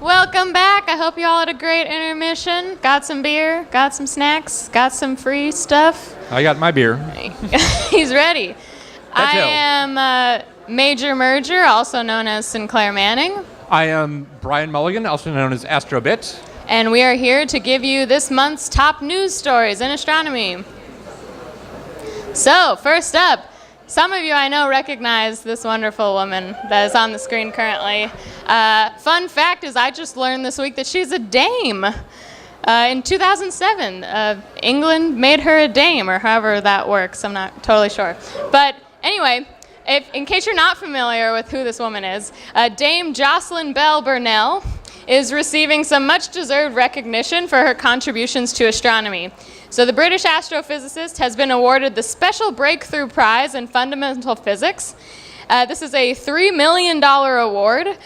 Welcome back. I hope you all had a great intermission. Got some beer, got some snacks, got some free stuff. I got my beer. He's ready. I am Major Merger, also known as Sinclaire Manning. I am Brian Mulligan, also known as Astrobit. And we are here to give you this month's top news stories in astronomy. So, first up, some of you I know recognize this wonderful woman that is on the screen currently. Fun fact is I just learned this week that she's a dame. In 2007, England made her a dame, or however that works. I'm not totally sure. But anyway, in case you're not familiar with who this woman is, Dame Jocelyn Burnell is receiving some much-deserved recognition for her contributions to astronomy. So the British astrophysicist has been awarded the Special Breakthrough Prize in Fundamental Physics. This is a $3 million award.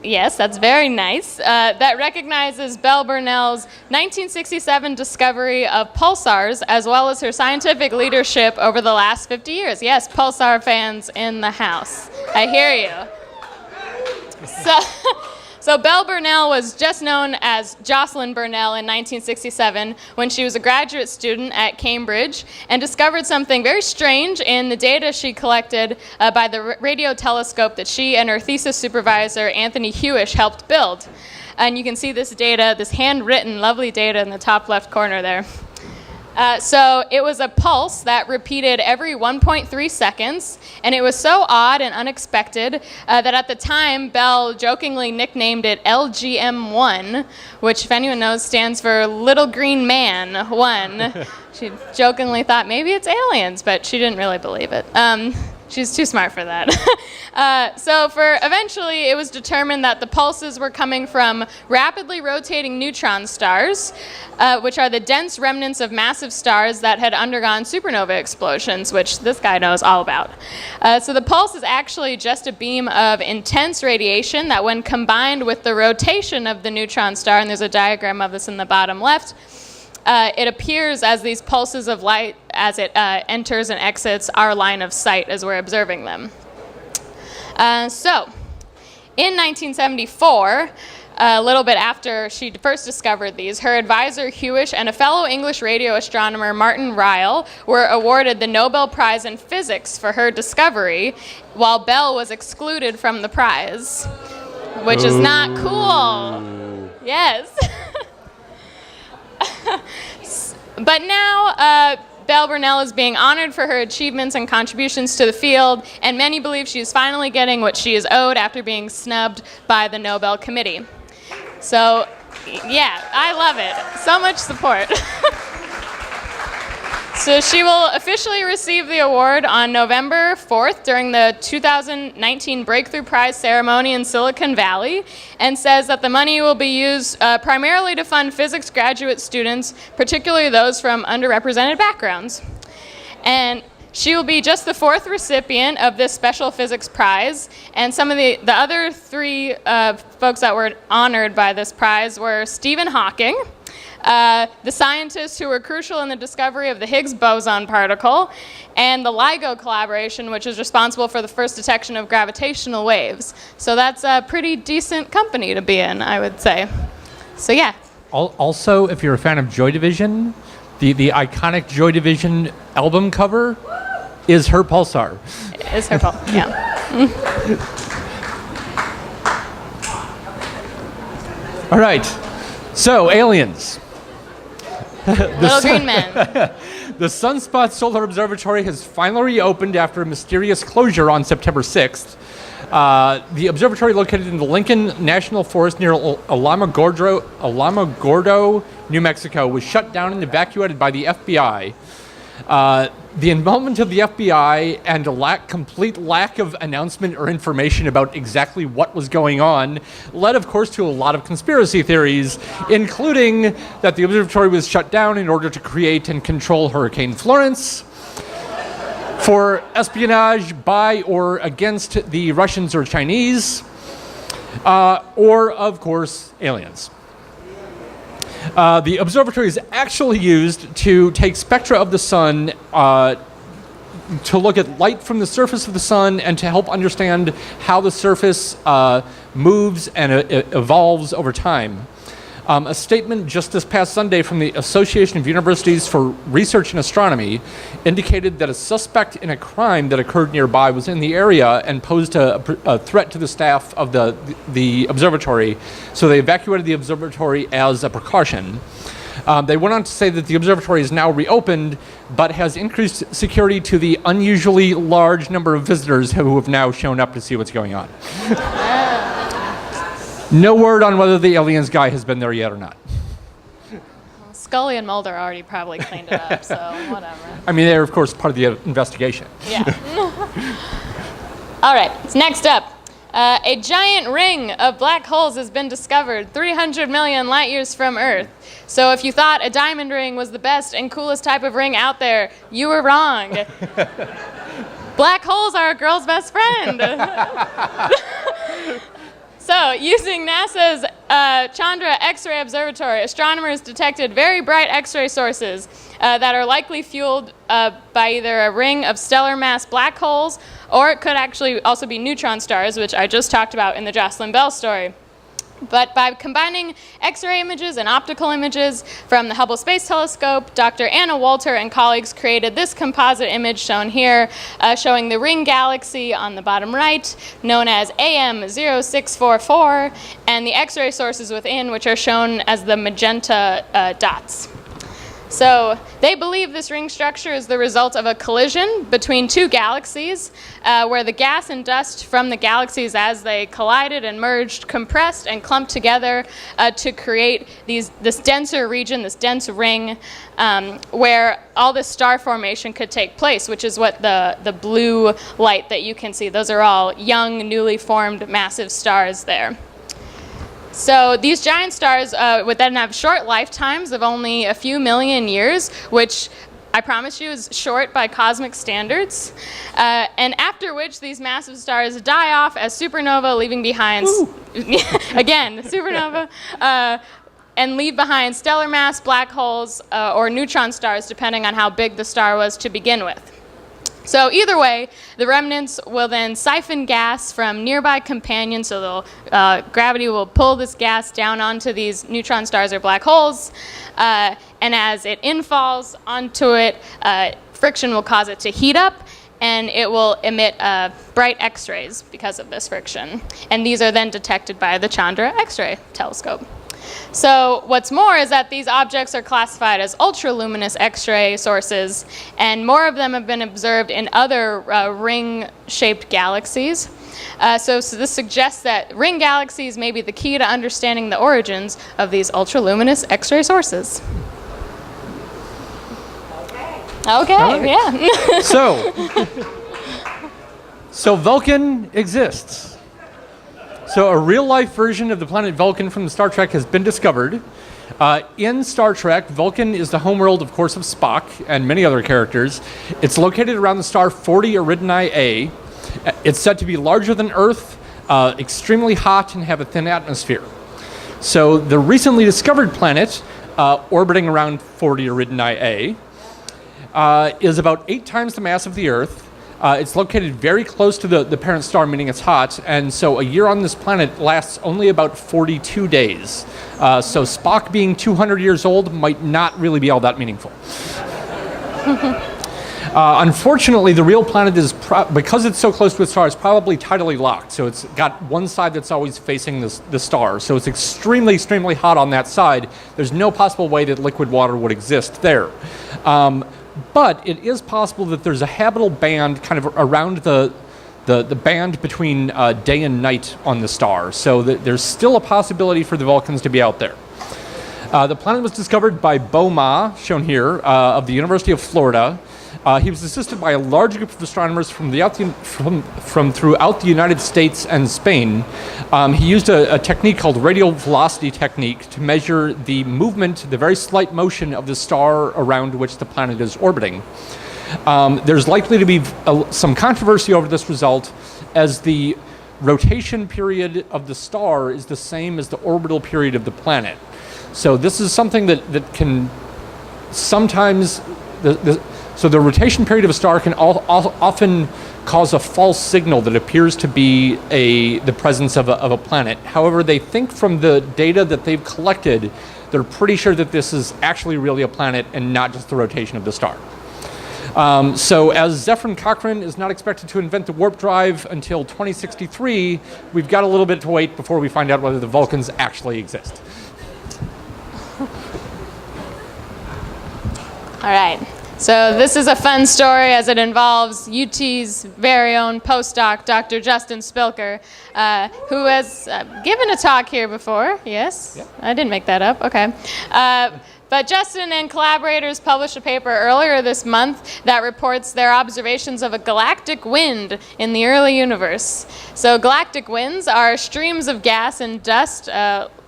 Yes, that's very nice. That recognizes Burnell's 1967 discovery of pulsars, as well as her scientific leadership over the last 50 years. Yes, pulsar fans in the house. I hear you. So Burnell was just known as Jocelyn Burnell in 1967 when she was a graduate student at Cambridge and discovered something very strange in the data she collected by the radio telescope that she and her thesis supervisor, Anthony Hewish, helped build. And you can see this data, this handwritten, lovely data in the top left corner there. So it was a pulse that repeated every 1.3 seconds, and it was so odd and unexpected that at the time, Bell jokingly nicknamed it LGM1, which, if anyone knows, stands for Little Green Man 1. She jokingly thought maybe it's aliens, but she didn't really believe it. She's too smart for that. So eventually it was determined that the pulses were coming from rapidly rotating neutron stars, which are the dense remnants of massive stars that had undergone supernova explosions, which this guy knows all about. So the pulse is actually just a beam of intense radiation that, when combined with the rotation of the neutron star, and there's a diagram of this in the bottom left, it appears as these pulses of light as it enters and exits our line of sight as we're observing them. So, in 1974, a little bit after she first discovered these, her advisor Hewish and a fellow English radio astronomer, Martin Ryle, were awarded the Nobel Prize in Physics for her discovery, while Bell was excluded from the prize, which is not cool. Yes. But now, Burnell is being honored for her achievements and contributions to the field, and many believe she is finally getting what she is owed after being snubbed by the Nobel Committee. So, yeah, I love it. So much support. So she will officially receive the award on November 4th during the 2019 Breakthrough Prize ceremony in Silicon Valley, and says that the money will be used primarily to fund physics graduate students, particularly those from underrepresented backgrounds. And she will be just the fourth recipient of this special physics prize, and some of the other three folks that were honored by this prize were Stephen Hawking, the scientists who were crucial in the discovery of the Higgs boson particle, and the LIGO collaboration, which is responsible for the first detection of gravitational waves. So that's a pretty decent company to be in, I would say. So yeah. Also, if you're a fan of Joy Division, the iconic Joy Division album cover is her pulsar. Is her pulsar, yeah. All right, so aliens. Little green man. The Sunspots Solar Observatory has finally reopened after a mysterious closure on September 6th. The observatory, located in the Lincoln National Forest near Alamogordo, New Mexico, was shut down and evacuated by the FBI. The involvement of the FBI and a complete lack of announcement or information about exactly what was going on led, of course, to a lot of conspiracy theories, including that the observatory was shut down in order to create and control Hurricane Florence, for espionage by or against the Russians or Chinese, or, of course, aliens. The observatory is actually used to take spectra of the sun to look at light from the surface of the sun and to help understand how the surface moves and evolves over time. A statement just this past Sunday from the Association of Universities for Research in Astronomy indicated that a suspect in a crime that occurred nearby was in the area and posed a threat to the staff of the observatory, so they evacuated the observatory as a precaution. They went on to say that the observatory is now reopened, but has increased security to the unusually large number of visitors who have now shown up to see what's going on. No word on whether the aliens guy has been there yet or not. Scully and Mulder already probably cleaned it up, so whatever. I mean, they're, of course, part of the investigation. Yeah. All right, so next up. A giant ring of black holes has been discovered 300 million light years from Earth. So if you thought a diamond ring was the best and coolest type of ring out there, you were wrong. Black holes are a girl's best friend. So, using NASA's Chandra X-ray Observatory, astronomers detected very bright X-ray sources that are likely fueled by either a ring of stellar mass black holes, or it could actually also be neutron stars, which I just talked about in the Jocelyn Bell story. But by combining X-ray images and optical images from the Hubble Space Telescope, Dr. Anna Walter and colleagues created this composite image shown here, showing the ring galaxy on the bottom right, known as AM0644, and the X-ray sources within, which are shown as the magenta dots. So they believe this ring structure is the result of a collision between two galaxies, where the gas and dust from the galaxies as they collided and merged compressed and clumped together to create this denser region, this dense ring, where all this star formation could take place, which is what the blue light that you can see. Those are all young, newly formed massive stars there. So these giant stars would then have short lifetimes of only a few million years, which I promise you is short by cosmic standards, and after which these massive stars die off as supernova, leaving behind, again, supernova, and leave behind stellar mass black holes or neutron stars, depending on how big the star was to begin with. So either way, the remnants will then siphon gas from nearby companions, so gravity will pull this gas down onto these neutron stars or black holes, and as it infalls onto it, friction will cause it to heat up, and it will emit bright X-rays because of this friction. And these are then detected by the Chandra X-ray telescope. So what's more is that these objects are classified as ultraluminous X-ray sources, and more of them have been observed in other ring-shaped galaxies. So this suggests that ring galaxies may be the key to understanding the origins of these ultraluminous X-ray sources. Okay, right. Yeah. So Vulcan exists. So a real-life version of the planet Vulcan from Star Trek has been discovered. In Star Trek, Vulcan is the homeworld, of course, of Spock and many other characters. It's located around the star 40 Eridani A. It's said to be larger than Earth, extremely hot, and have a thin atmosphere. So the recently discovered planet, orbiting around 40 Eridani A, is about 8 times the mass of the Earth. It's located very close to the parent star, meaning it's hot, and so a year on this planet lasts only about 42 days. So Spock being 200 years old might not really be all that meaningful. Unfortunately, the real planet is, because it's so close to its star, it's probably tidally locked. So it's got one side that's always facing the star. So it's extremely, extremely hot on that side. There's no possible way that liquid water would exist there. But it is possible that there's a habitable band kind of around the band between day and night on the star. So there's still a possibility for the Vulcans to be out there. The planet was discovered by Bo Ma, shown here, of the University of Florida. He was assisted by a large group of astronomers from throughout the United States and Spain. He used a technique called radial velocity technique to measure the movement, the very slight motion of the star around which the planet is orbiting. There's likely to be some controversy over this result, as the rotation period of the star is the same as the orbital period of the planet. So this is something that can sometimes... So the rotation period of a star can often cause a false signal that appears to be the presence of a planet. However, they think from the data that they've collected, they're pretty sure that this is actually really a planet and not just the rotation of the star. So as Zephyr Cochrane is not expected to invent the warp drive until 2063, we've got a little bit to wait before we find out whether the Vulcans actually exist. All right. So this is a fun story as it involves UT's very own postdoc, Dr. Justin Spilker, who has given a talk here before. Yes? Yep. I didn't make that up. Okay. But Justin and collaborators published a paper earlier this month that reports their observations of a galactic wind in the early universe. So galactic winds are streams of gas and dust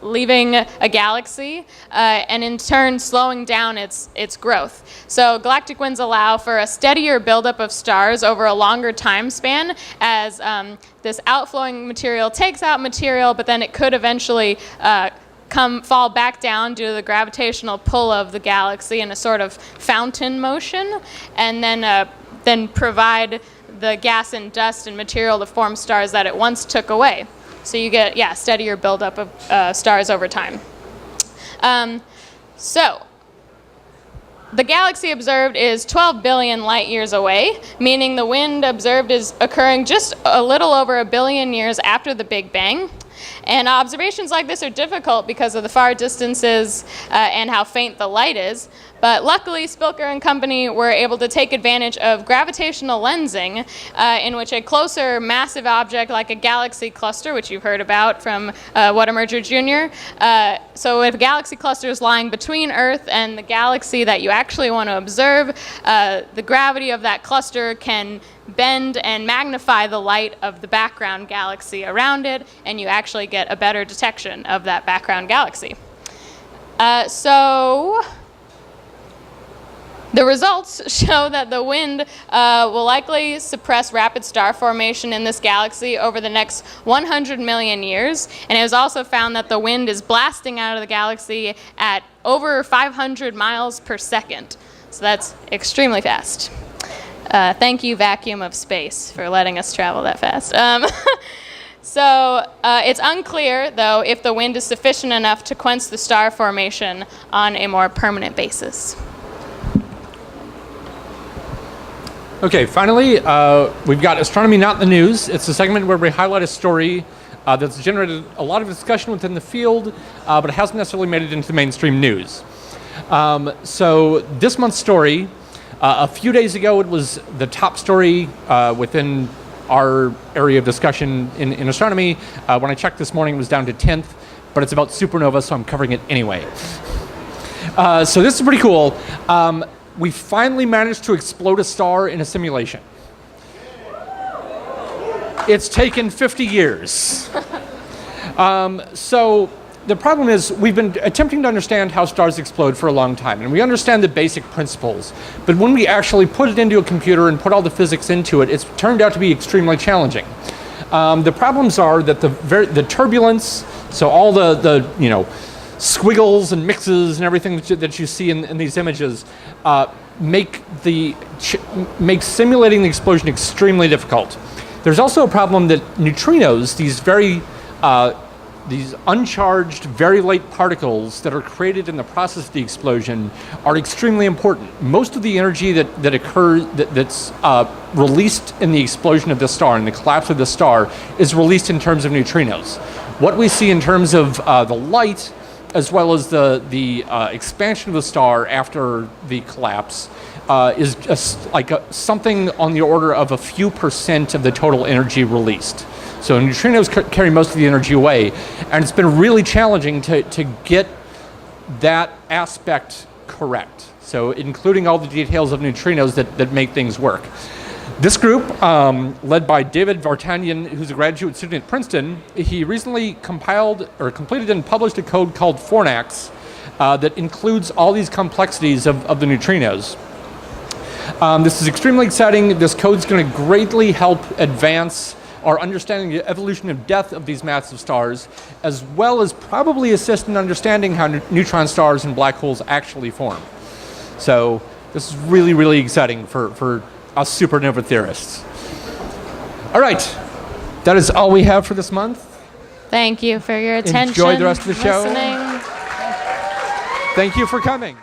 leaving a galaxy and in turn slowing down its growth. So galactic winds allow for a steadier buildup of stars over a longer time span as this outflowing material takes out material, but then it could eventually fall back down due to the gravitational pull of the galaxy in a sort of fountain motion, and then provide the gas and dust and material to form stars that it once took away. So you get, steadier buildup of stars over time. So the galaxy observed is 12 billion light years away, meaning the wind observed is occurring just a little over 1 billion years after the Big Bang. And observations like this are difficult because of the far distances and how faint the light is. But luckily, Spilker and company were able to take advantage of gravitational lensing in which a closer massive object like a galaxy cluster, which you've heard about from Whataburger Jr. So if a galaxy cluster is lying between Earth and the galaxy that you actually want to observe, the gravity of that cluster can bend and magnify the light of the background galaxy around it, and you actually get a better detection of that background galaxy. So the results show that the wind will likely suppress rapid star formation in this galaxy over the next 100 million years, and it was also found that the wind is blasting out of the galaxy at over 500 miles per second. So that's extremely fast. Thank you, vacuum of space, for letting us travel that fast. So it's unclear, though, if the wind is sufficient enough to quench the star formation on a more permanent basis. Okay, finally, we've got Astronomy Not in the News. It's a segment where we highlight a story that's generated a lot of discussion within the field, but it hasn't necessarily made it into the mainstream news. So this month's story, a few days ago, it was the top story within our area of discussion in astronomy. When I checked this morning, it was down to 10th, but it's about supernova, so I'm covering it anyway. So this is pretty cool. We finally managed to explode a star in a simulation. It's taken 50 years. So the problem is we've been attempting to understand how stars explode for a long time, and we understand the basic principles. But when we actually put it into a computer and put all the physics into it, it's turned out to be extremely challenging. The problems are that the turbulence, so all the squiggles and mixes and everything that you see in these images make simulating the explosion extremely difficult. There's also a problem that neutrinos, these uncharged, very light particles that are created in the process of the explosion, are extremely important. Most of the energy that occurs, that's released in the explosion of the star, in the collapse of the star, is released in terms of neutrinos. What we see in terms of the light, as well as the expansion of the star after the collapse, is just like something on the order of a few % of the total energy released. So neutrinos carry most of the energy away, and it's been really challenging to get that aspect correct. So including all the details of neutrinos that make things work. This group, led by David Vartanian, who's a graduate student at Princeton, he recently completed and published a code called Fornax that includes all these complexities of the neutrinos. This is extremely exciting. This code's going to greatly help advance our understanding the evolution of death of these massive stars, as well as probably assist in understanding how neutron stars and black holes actually form. So This is really, really exciting for us supernova theorists. All right, that is all we have for this month. Thank you for your attention. Enjoy the rest of the show. Listening. Thank you for coming.